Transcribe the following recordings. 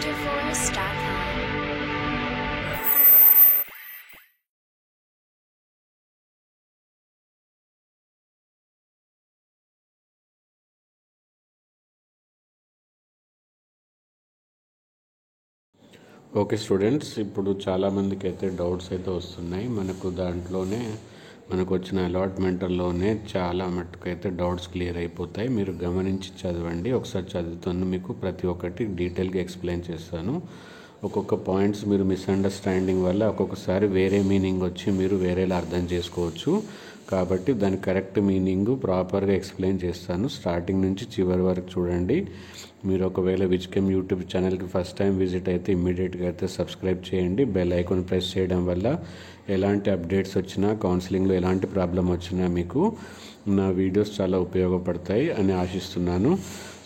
winterforest.com. Okay students, ఇప్పుడు చాలామందికి అయితే డౌట్స్ అయితే వస్తున్నాయి. మనకు దాంట్లోనే మనకు వచ్చిన అలాట్మెంట్లోనే చాలా మట్టుకు అయితే డౌట్స్ క్లియర్ అయిపోతాయి. మీరు గమనించి చదవండి. ఒకసారి చదువుతాను, మీకు ప్రతి ఒక్కటి డీటెయిల్గా ఎక్స్ప్లెయిన్ చేస్తాను. ఒక్కొక్క పాయింట్స్ మీరు మిస్అండర్స్టాండింగ్ వల్ల ఒక్కొక్కసారి వేరే మీనింగ్ వచ్చి మీరు వేరేలా అర్థం చేసుకోవచ్చు. కాబట్టి దాని కరెక్ట్ మీనింగ్ ప్రాపర్గా ఎక్స్ప్లెయిన్ చేస్తాను. స్టార్టింగ్ నుంచి చివరి వరకు చూడండి. మీరు ఒకవేళ విజ్కెమ్ యూట్యూబ్ ఛానల్కి ఫస్ట్ టైం విజిట్ అయితే ఇమ్మీడియట్గా అయితే సబ్స్క్రైబ్ చేయండి. బెల్ ఐకాన్ ప్రెస్ చేయడం వల్ల ఎలాంటి అప్డేట్స్ వచ్చినా, కౌన్సిలింగ్లో ఎలాంటి ప్రాబ్లం వచ్చినా మీకు నా వీడియోస్ చాలా ఉపయోగపడతాయి అని ఆశిస్తున్నాను.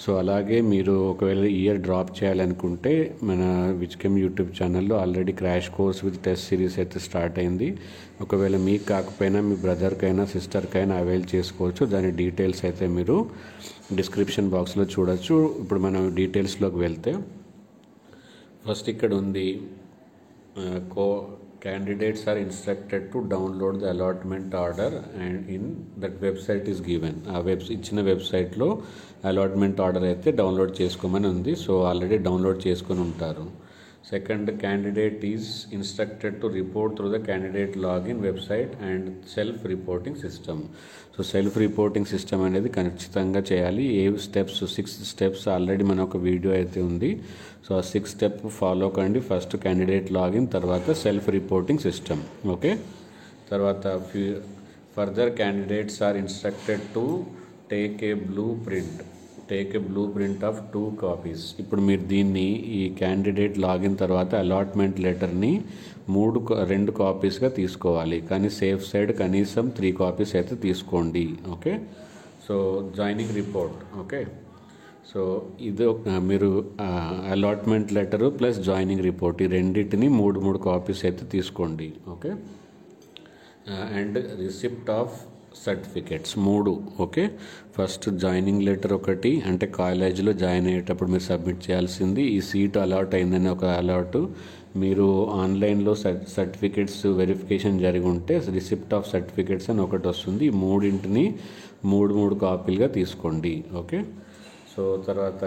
సో అలాగే మీరు ఒకవేళ ఇయర్ డ్రాప్ చేయాలనుకుంటే మన విజ్కెమ్ యూట్యూబ్ ఛానల్లో already crash course with test series అయితే స్టార్ట్ అయింది. ఒకవేళ మీకు కాకపోయినా మీ బ్రదర్కైనా సిస్టర్కైనా అవైల్ చేసుకోవచ్చు. దాని డీటెయిల్స్ అయితే మీరు డిస్క్రిప్షన్ బాక్స్లో చూడొచ్చు. ఇప్పుడు మనం డీటెయిల్స్లోకి వెళ్తే ఫస్ట్ ఇక్కడ ఉంది, candidates are instructed to download the allotment order and in that website is given. ఇచ్చిన వెబ్సైట్లో అలాట్మెంట్ ఆర్డర్ అయితే డౌన్లోడ్ చేసుకోమని ఉంది. సో ఆల్రెడీ డౌన్లోడ్ చేసుకొని ఉంటారు. Second, candidate is instructed to report through the candidate login website and self reporting system. So self reporting system అనేది ఖచ్చితంగా చేయాలి. 6 స్టెప్స్ ఆల్రెడీ మన ఒక వీడియో అయితే ఉంది. సో ఆ 6 స్టెప్ ఫాలో కండి. ఫస్ట్ క్యాండిడేట్ లాగిన్, తర్వాత సెల్ఫ్ రిపోర్టింగ్ సిస్టమ్. ఓకే, తర్వాత further candidates are instructed to take a blue print of 2 copies. ఇప్పుడు మీరు దీన్ని ఈ క్యాండిడేట్ లాగిన్ తర్వాత అలాట్మెంట్ లెటర్ని 2 కాపీస్గా తీసుకోవాలి. కానీ సేఫ్ సైడ్ కనీసం 3 కాపీస్ అయితే తీసుకోండి. Okay, so joining report. Okay, so ఇది మీరు allotment letter plus joining report ఈ రెండింటిని 3 కాపీస్ అయితే తీసుకోండి. Okay, and receipt of certificates 3. Okay, first joining letter ఒకటి, అంటే కాలేజీలో జాయిన్ అయ్యేటప్పుడు మీరు సబ్మిట్ చేయాల్సింది. ఈ సీట్ అలాట్ అయిందని ఒక అలాట్. మీరు ఆన్లైన్లో సర్టిఫికేట్స్ వెరిఫికేషన్ జరిగి ఉంటే రిసిప్ట్ ఆఫ్ సర్టిఫికేట్స్ అని ఒకటి వస్తుంది. ఈ 3 3 కాపీలుగా తీసుకోండి. ఓకే, సో తర్వాత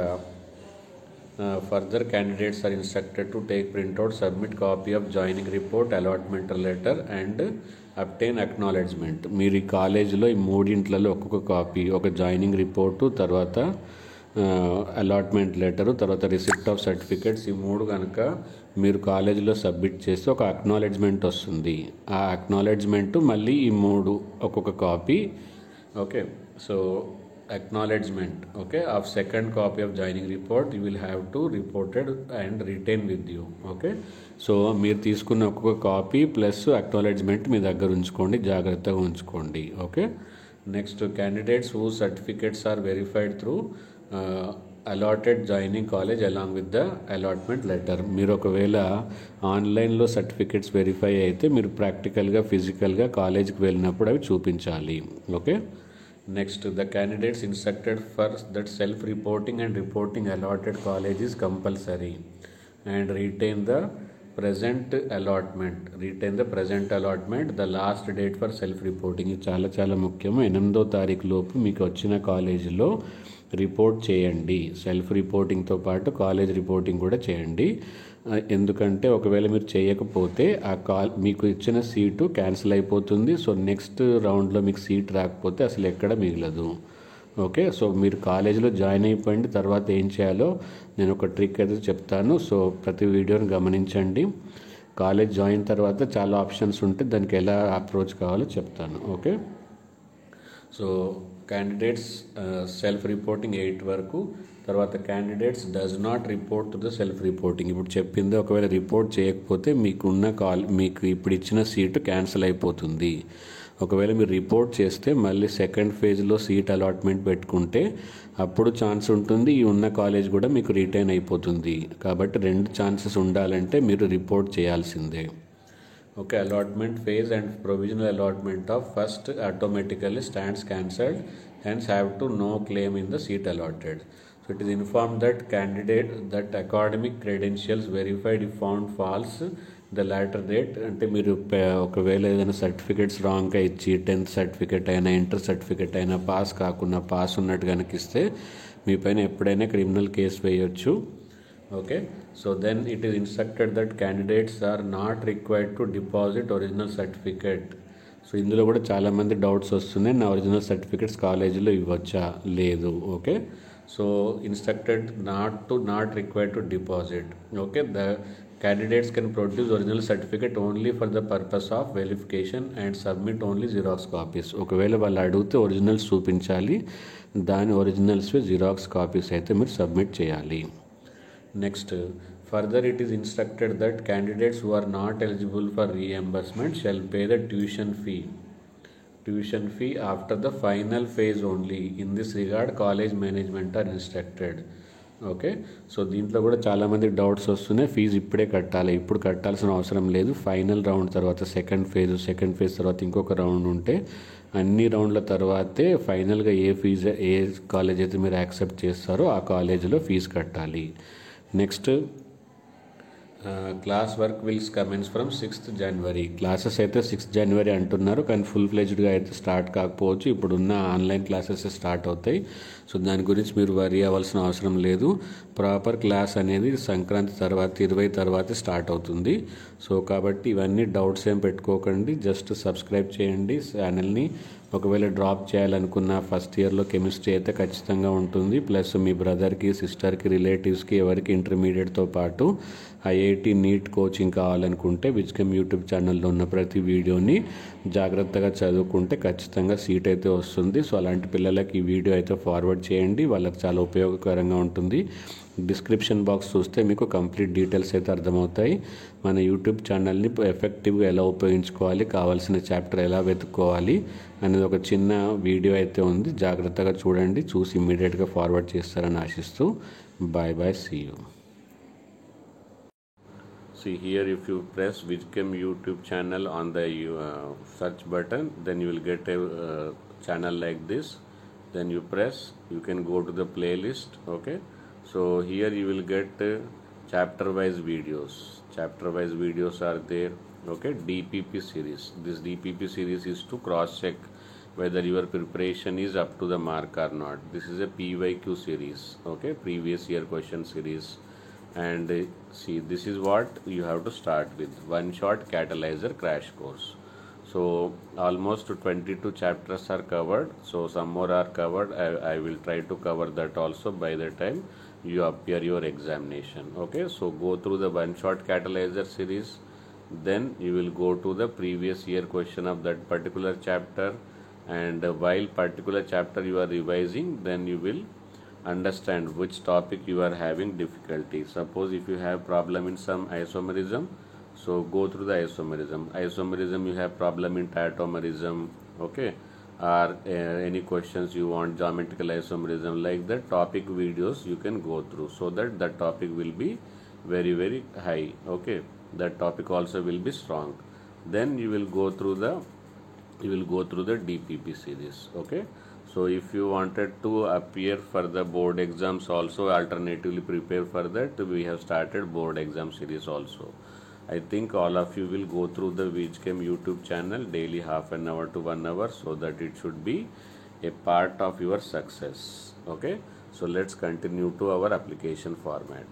further candidates are instructed to take printout, submit copy of joining report, allotment letter and obtain acknowledgement. మీరు ఈ కాలేజీలో ఈ 3 ఒక్కొక్క కాపీ, ఒక జాయినింగ్ రిపోర్టు, తర్వాత అలాట్మెంట్ లెటరు, తర్వాత రిసిప్ట్ ఆఫ్ సర్టిఫికేట్స్, ఈ 3 కనుక మీరు కాలేజీలో సబ్మిట్ చేస్తే ఒక అక్నాలెడ్జ్మెంట్ వస్తుంది. ఆ అక్నాలెడ్జ్మెంట్ మళ్ళీ ఈ 3 ఒక్కొక్క copy. Okay, so acknowledgement, okay, of second copy of joining report you will have to reported and retain with you. Okay, so మీరు తీసుకున్న ఒక్కొక్క కాపీ ప్లస్ అక్నాలెడ్జ్మెంట్ మీ దగ్గర ఉంచుకోండి, జాగ్రత్తగా ఉంచుకోండి. Okay, next candidates who certificates are verified through allotted joining college along with the allotment letter. మీరు ఒకవేళ ఆన్లైన్లో సర్టిఫికేట్స్ వెరిఫై అయితే మీరు ప్రాక్టికల్గా ఫిజికల్గా కాలేజ్కి వెళ్ళినప్పుడు అవి చూపించాలి. Okay, next the candidates instructed for that self reporting and reporting allotted college is compulsory and retain the present allotment the last date for self reporting. ఇది చాలా ముఖ్యము. 8వ తారీఖు లోపు మీకు వచ్చిన కాలేజీలో రిపోర్ట్ చేయండి. సెల్ఫ్ రిపోర్టింగ్తో పాటు కాలేజ్ రిపోర్టింగ్ కూడా చేయండి. ఎందుకంటే ఒకవేళ మీరు చేయకపోతే మీకు ఇచ్చిన సీటు క్యాన్సిల్ అయిపోతుంది. సో నెక్స్ట్ రౌండ్లో మీకు సీట్ రాకపోతే అసలు ఎక్కడ మిగలదు. ఓకే, సో మీరు కాలేజీలో జాయిన్ అయిపోయింది. తర్వాత ఏం చేయాలో నేను ఒక ట్రిక్ అయితే చెప్తాను. సో ప్రతి వీడియోని గమనించండి. కాలేజ్ జాయిన్ తర్వాత చాలా ఆప్షన్స్ ఉంటాయి, దానికి ఎలా అప్రోచ్ కావాలో చెప్తాను. Okay, so candidates self reporting 8 వరకు. తర్వాత candidates does not report to the self reporting. ఇప్పుడు చెప్పింది, ఒకవేళ రిపోర్ట్ చేయకపోతే మీకు ఇప్పుడు ఇచ్చిన సీటు క్యాన్సిల్ అయిపోతుంది. ఒకవేళ మీరు రిపోర్ట్ చేస్తే మళ్ళీ సెకండ్ ఫేజ్లో సీట్ అలాట్మెంట్ పెట్టుకుంటే అప్పుడు ఛాన్స్ ఉంటుంది, ఈ ఉన్న కాలేజ్ కూడా మీకు రిటైన్ అయిపోతుంది. కాబట్టి 2 ఛాన్సెస్ ఉండాలంటే మీరు రిపోర్ట్ చేయాల్సిందే. Okay, allotment phase and provisional allotment of first automatically stands cancelled, hence have to no claim in the seat allotted. So it is informed that candidate that academic credentials verified if found false the latter date అంటే మీరు ఒకవేళ ఏదైనా certificates రాంగ్గా ఇచ్చి 10th certificate అయినా inter certificate అయినా pass కాకుండా pass ఉన్నట్టు కనుక ఇస్తే మీ పైన ఎప్పుడైనా క్రిమినల్ కేసు వేయొచ్చు. Okay, so then it is instructed that candidates are not required to deposit original certificate. So ఇందులో కూడా చాలామంది డౌట్స్ వస్తున్నాయి, నా ఒరిజినల్ సర్టిఫికేట్స్ కాలేజీలో ఇవ్వచ్చా లేదు. Okay, so instructed not required to deposit. Okay, the candidates can produce original certificate only for the purpose of verification and submit only xerox copies. ఒకవేళ వాళ్ళు అడిగితే ఒరిజినల్స్ చూపించాలి, దాని ఒరిజినల్స్వే జిరాక్స్ కాపీస్ అయితే మీరు సబ్మిట్ చేయాలి. Next, further it is instructed that candidates who are not eligible for reimbursement shall pay the tuition fee after the final phase only. In this regard college management are instructed. Okay, so దీంట్లో కూడా చాలామంది doubts వస్తున్నాయి, fee ఇప్పుడే కట్టాలి, ఇప్పుడు కట్టాల్సిన అవసరం లేదు, ఫైనల్ రౌండ్ తర్వాత సెకండ్ ఫేజ్ తర్వాత ఇంకొక రౌండ్ ఉంటే అన్ని రౌండ్ల తర్వాతే ఫైనల్గా ఏ కాలేజ్ అయితే మీరు యాక్సెప్ట్ చేస్తారో ఆ కాలేజీలో ఫీజు కట్టాలి. Next, class work wills commence from 6th January. Classes అయితే 6th January అంటున్నారు, కానీ ఫుల్ ఫ్లెజ్డ్గా అయితే స్టార్ట్ కాకపోవచ్చు. ఇప్పుడున్న ఆన్లైన్ క్లాసెస్ స్టార్ట్ అవుతాయి. సో దాని గురించి మీరు వరీ అవ్వాల్సిన అవసరం లేదు. ప్రాపర్ క్లాస్ అనేది సంక్రాంతి తర్వాత 20 తర్వాత స్టార్ట్ అవుతుంది. సో కాబట్టి ఇవన్నీ డౌట్స్ ఏం పెట్టుకోకండి, జస్ట్ సబ్స్క్రైబ్ చేయండి ఛానల్ని. ఒకవేళ డ్రాప్ చేయాలనుకున్న ఫస్ట్ ఇయర్లో కెమిస్ట్రీ అయితే ఖచ్చితంగా ఉంటుంది. ప్లస్ మీ బ్రదర్కి, సిస్టర్కి, రిలేటివ్స్కి ఎవరికి ఇంటర్మీడియట్తో పాటు ఐఐటి నీట్ కోచింగ్ కావాలనుకుంటే విజ్కెమ్ యూట్యూబ్ ఛానల్లో ఉన్న ప్రతి వీడియోని జాగ్రత్తగా చదువుకుంటే ఖచ్చితంగా సీట్ అయితే వస్తుంది. సో అలాంటి పిల్లలకి ఈ వీడియో అయితే ఫార్వర్డ్ చేయండి, వాళ్ళకి చాలా ఉపయోగకరంగా ఉంటుంది. డిస్క్రిప్షన్ బాక్స్ చూస్తే మీకు కంప్లీట్ డీటెయిల్స్ అయితే అర్థమవుతాయి. మన యూట్యూబ్ ఛానల్ని ఎఫెక్టివ్గా ఎలా ఉపయోగించుకోవాలి, కావాల్సిన చాప్టర్ ఎలా వెతుక్కోవాలి అనేది ఒక చిన్న వీడియో అయితే ఉంది, జాగ్రత్తగా చూడండి, చూసి ఇమ్మీడియట్గా ఫార్వర్డ్ చేస్తారని ఆశిస్తూ bye bye, see you. See here, if you press Vijchem YouTube channel on the search button, then you will get a channel like this. Then you press, you can go to the playlist. Okay, so here you will get chapter wise videos. Chapter wise videos are there. Okay, DPP series. This DPP series is to cross check whether your preparation is up to the mark or not. This is a PYQ series. Okay, previous year question series. And see, this is what you have to start with, one shot catalyzer crash course. So almost 22 chapters are covered, so some more are covered. I will try to cover that also by the time you appear your examination. Okay, so go through the one shot catalyzer series, then you will go to the previous year question of that particular chapter, and while particular chapter you are revising, then you will understand which topic you are having difficulty. Suppose if you have problem in some isomerism, so go through the isomerism you have problem in tiomerism. Okay, or any questions you want geometrical isomerism, like that topic videos you can go through, so that that topic will be very very high. Okay, that topic also will be strong. Then you will go through the DPP series. Okay, so if you wanted to appear for the board exams also, alternatively prepare for that, we have started board exam series also. I think all of you will go through the Vijchem YouTube channel daily, half an hour to 1 hour, so that it should be a part of your success. Okay, so let's continue to our application format.